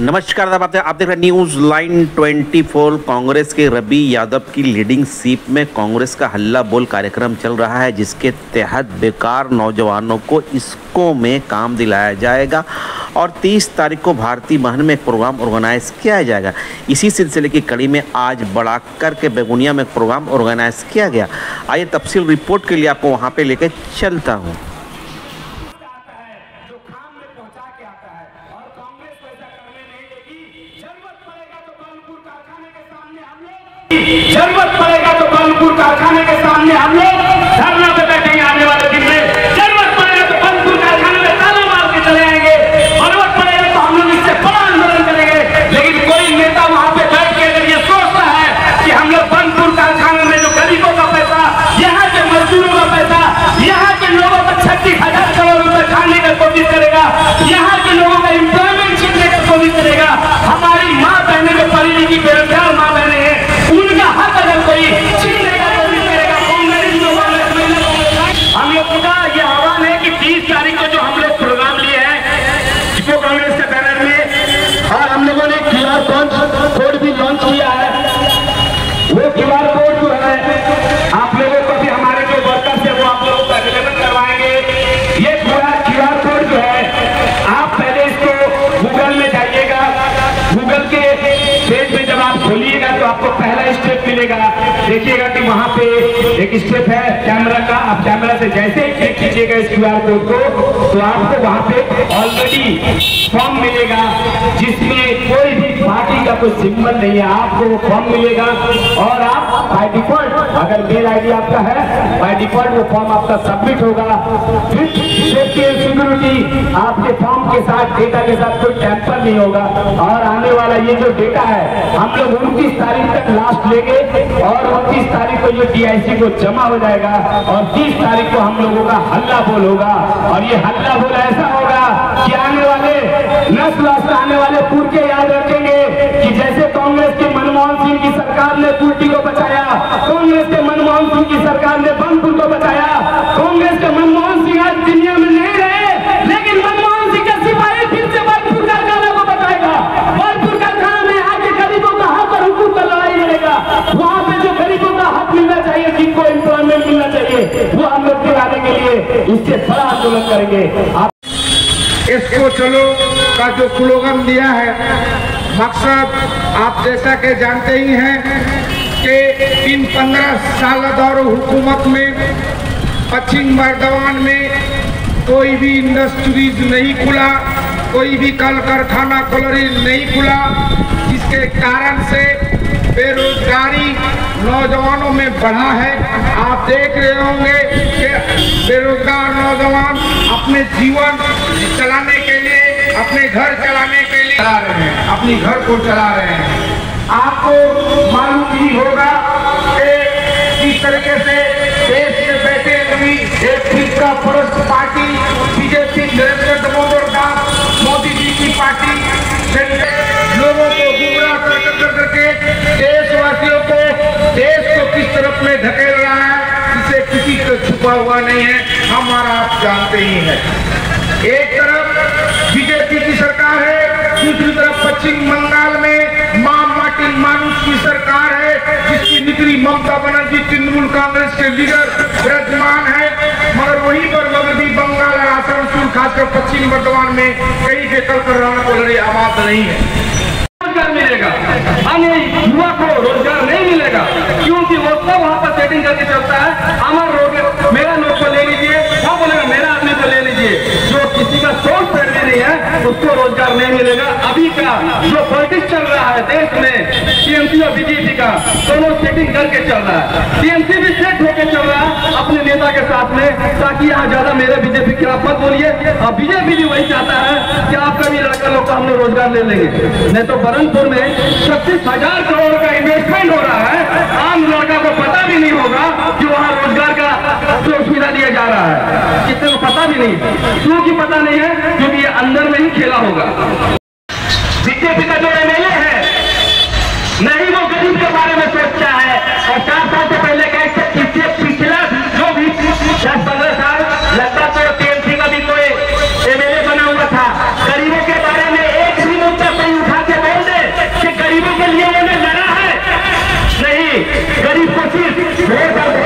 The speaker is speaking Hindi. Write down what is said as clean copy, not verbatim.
नमस्कार, आप देख रहे हैं न्यूज लाइन 24। कांग्रेस के रवि यादव की लीडिंगशिप में कांग्रेस का हल्ला बोल कार्यक्रम चल रहा है, जिसके तहत बेकार नौजवानों को स्कूलों में काम दिलाया जाएगा और 30 तारीख को भारतीय महल में एक प्रोग्राम ऑर्गेनाइज किया जाएगा। इसी सिलसिले की कड़ी में आज बड़ाकर के बेगुनिया में एक प्रोग्राम ऑर्गेनाइज किया गया। आइए तफसील रिपोर्ट के लिए आपको वहाँ पे लेकर चलता हूँ। जरूरत पड़ेगा तो बलपुर कारखाने के सामने हम लोग धरना पे बैठेंगे। आने वाले दिन में जरूरत पड़ेगा तो बलपुर कारखाने में ताला मार के चले आएंगे। जरूरत पड़ेगा तो हम लोग इससे बड़ा आंदोलन करेंगे। लेकिन कोई नेता वहां पे बैठ के अगर ये सोचता है कि हम लोग बलपुर कारखाने में जो गरीबों का पैसा, यहाँ के मजदूरों का पैसा, यहाँ के लोगों को 36,000 करोड़ रुपए खाने का कोशिश करेगा, यहाँ के लोगों का एम्प्लॉयमेंट छीनने का कोशिश करेगा। हमारी माँ बहने जो पढ़ी लिखी बेरोजगार माँ बहने हैं, उनका हक अगर कोई छीनने का कोशिश करेगा, हम लोग का ये आह्वान है कि 30 तारीख को जो हम लोग प्रोग्राम लिए हैं जिसको कांग्रेस के बैनर में, और हम लोगों ने QR कोड भी लॉन्च किया है। वो QR कोड जो है आप लोगों को भी, हमारे जो वर्कर्स है वो आप लोगों को अवेलेबल करवाएंगे। ये पूरा QR कोड जो है आप पहले इसको गूगल में जाइएगा। गूगल के पेज पे जब आप खोलिएगा तो आपको पहला स्टेप मिलेगा। देखिएगा कि वहां पे एक स्टेप है कैमरा का। आप कैमरा से जैसे ही क्लिक कीजिएगा इस QR कोड को, तो आपको वहां पे ऑलरेडी फॉर्म मिलेगा जिसमें कोई भी पार्टी का कोई सिंबल नहीं है। आपको वो फॉर्म मिलेगा और आप बाय डिफॉल्ट, अगर मेल ID आपका है, बाय डिफॉल्ट वो फॉर्म आपका सबमिट होगा। फिर सेफ्टी एंड सिक्योरिटी आपके फॉर्म के साथ, डेटा के साथ कोई टैंपर नहीं होगा। और आने वाला ये जो डेटा है हम लोग 29 तारीख तक लास्ट लेंगे और 29 तारीख को ये DIC को जमा हो जाएगा और 30 तारीख को हम लोगों का हल्ला बोल होगा। और ये हल्ला बोल ऐसा होगा कि आने वाले नस्ल आने वाले पूर्व के याद रखेंगे कि जैसे कांग्रेस के मनमोहन सिंह की सरकार ने कुर्टी को बचाया, कांग्रेस के मनमोहन सिंह की सरकार ने बंदपुर को बचाया, कांग्रेस के मनमोहन सिंह आज दुनिया में नहीं रहे, लेकिन मनमोहन सिंह का सिपाही फिर से बंदपुर कारखाना को बचाएगा। बंदपुर कारखाना में आके गरीबों का हक और हुकूक का लड़ाई लड़ेगा। वहां पे जो गरीबों का हक मिलना चाहिए, जिनको एम्प्लॉयमेंट मिलना चाहिए, वो हम लोग दिलाने के लिए इससे बड़ा आंदोलन करेंगे। इसको चलो का जो स्लोगन दिया है, मकसद आप जैसा कि जानते ही हैं कि इन 15 साल दौर हुकूमत में पश्चिम बर्दवान में कोई भी इंडस्ट्रीज नहीं खुला, कोई भी कल कारखाना कॉलोनी नहीं खुला, जिसके कारण से बेरोजगारी नौजवानों में बढ़ा है। आप देख रहे होंगे कि बेरोजगार नौजवान अपने जीवन चलाने के लिए, अपने घर चलाने के लिए चला रहे हैं, अपनी घर को चला रहे हैं। आपको मालूम ही होगा कि किस तरीके से देश में बैठे हुई एक फिक्का परस्त पार्टी BJP नरेंद्र दामोदर दास मोदी जी की पार्टी लोगों को गुमराह करके देशवासियों को, देश को किस तरफ में धकेल रहा है, इसे किसी से छुपा हुआ नहीं है, हमारा आप जानते ही हैं। एक तरफ BJP की सरकार है, दूसरी तरफ पश्चिम बंगाल में मां मार्टिन मानुष की सरकार है, जिसकी नेत्री ममता बनर्जी तृणमूल कांग्रेस के लीडर विराजमान है। मगर वहीं पर मगरबी बंगाल और आसनसोल, खासकर पश्चिम बर्दवान में कई के कल कर रहा को लड़े आवाज नहीं है। रोजगार मिलेगा, अन्य युवा को रोजगार नहीं मिलेगा, क्योंकि वो सब वहाँ पर सेटिंग करके चलता है। हमारा रोग, मेरा नोट को ले लीजिए, वो बोलेगा मेरा आदमी को ले लीजिए। जो किसी का सोच पहले नहीं है उसको रोजगार नहीं मिलेगा। अभी का जो पॉलिटिक्स चल रहा है देश में, TMC और BJP का दोनों सेटिंग करके चल रहा है। TMC भी सेट होकर चल रहा है अपने नेता के साथ में, ताकि यहाँ ज्यादा मेरे BJP के खिलाफ मत बोलिए। और BJP भी वही चाहता है कि आपका भी लड़का लोग का हम लोग रोजगार ले लेंगे। नहीं तो बरनपुर में 36,000 करोड़ का इन्वेस्टमेंट हो रहा है, आम लड़का को पता भी नहीं होगा कि वहाँ रोजगार का जो सुविधा दिया जा रहा है, कितने को पता भी नहीं। क्यों की पता नहीं है? क्योंकि ये अंदर में ही खेला होगा। BJP का जो MLA है नहीं वो गरीब के बारे में सोचता है। और 4 साल से पहले कैसे पिछला जो भी 10-15 साल लगता तो TMC का भी कोई MLA बना हुआ था, गरीबों के बारे में एक भी मुद्दा नहीं उठा गरीब को सिर्फ